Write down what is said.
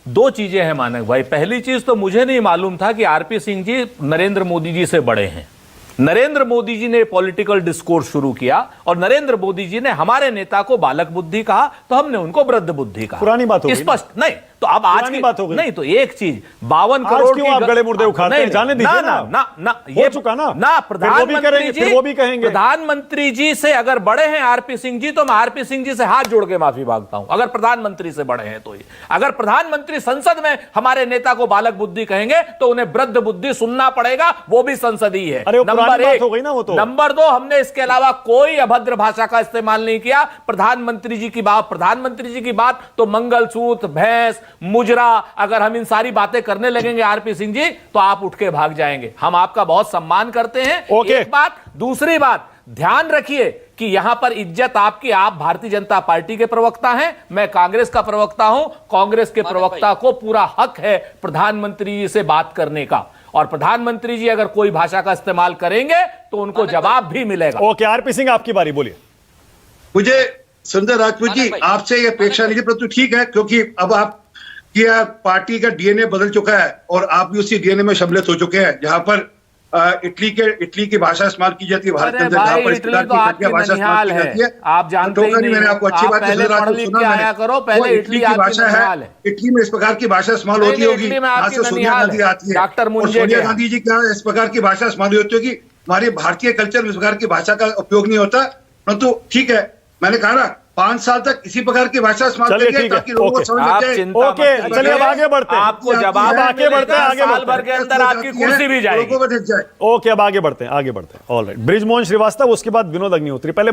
दो चीजें हैं मानक भाई। पहली चीज तो मुझे नहीं मालूम था कि आरपी सिंह जी नरेंद्र मोदी जी से बड़े हैं। नरेंद्र मोदी जी ने पॉलिटिकल डिस्कोर्स शुरू किया और नरेंद्र मोदी जी ने हमारे नेता को बालक बुद्धि कहा तो हमने उनको वृद्ध बुद्धि कहा। पुरानी बात हो गई, स्पष्ट नहीं तो अब आज की बात हो गई। नहीं तो एक चीज 52 करोड़ क्यों आप गड़े मुर्दे उखाड़ते हैं? जाने दीजिए ना ये चुका ना प्रधानमंत्री जी, वो भी कहेंगे प्रधानमंत्री जी से अगर बड़े हैं आरपी सिंह जी तो मैं आरपी सिंह जी से हाथ जोड़ के माफी मांगता हूं। अगर प्रधानमंत्री से बड़े हैं तो ये, अगर प्रधानमंत्री संसद में हमारे नेता को बालक बुद्धि कहेंगे तो उन्हें वृद्ध बुद्धि सुनना पड़ेगा, वो भी संसदीय है। नंबर एक हो गई ना वो तो। नंबर दो, हमने इसके अलावा कोई अभद्र भाषा का इस्तेमाल नहीं किया। प्रधानमंत्री जी की बात तो मंगलसूत्र, भैंस, मुजरा, अगर हम इन सारी बातें करने लगेंगे आरपी सिंह जी तो आप उठ के भाग जाएंगे। हम आपका बहुत सम्मान करते हैं। एक बात। दूसरी बात, ध्यान रखिए कि यहां पर इज्जत आपकी, आप भारतीय जनता पार्टी के प्रवक्ता हैं, मैं कांग्रेस का प्रवक्ता हूं। कांग्रेस के प्रवक्ता को पूरा हक है प्रधानमंत्री जी से बात करने का, और प्रधानमंत्री जी अगर कोई भाषा का इस्तेमाल करेंगे तो उनको जवाब भी मिलेगा। ओके, आरपी सिंह आपकी बारी, बोलिए। मुझे संजय राजपूत जी आपसे ये अपेक्षा नहीं थी, परंतु ठीक है, क्योंकि अब आप किया पार्टी का डीएनए बदल चुका है और आप भी उसी डीएनए में सम्मिलित हो चुके हैं, जहां पर इटली की भाषा इस्तेमाल की जाती है भारत के अंदर, जहां पर इस प्रकार की भाषा इस्तेमाल की जाती है। आप जानते ही नहीं, मैंने आपको अच्छी बात पहले पढ़ लिख के आया करो, पहले इटली की भाषा है। इटली में इस प्रकार की भाषा इस्तेमाल होती होगी, यहाँ से सोनिया गांधी आती है, डॉक्टर सोनिया गांधी जी क्या इस प्रकार की भाषा इस्तेमाल होती होगी। हमारे भारतीय कल्चर में इस प्रकार की भाषा का उपयोग नहीं होता, परंतु ठीक है, मैंने कहा ना 5 साल तक इसी प्रकार की भाषा इस्तेमाल करिए ताकि लोगों को समझ लग जाए। ओके, चलिए अब आगे बढ़ते हैं। आपको जवाब आगे बढ़ते हैं, आगे साल भर के अंदर आपकी कुर्सी भी जाएगी। ओके, अब आगे बढ़ते हैं, ऑलराइट। बृजमोहन श्रीवास्तव, उसके बाद विनोद अग्निहोत्री। पहले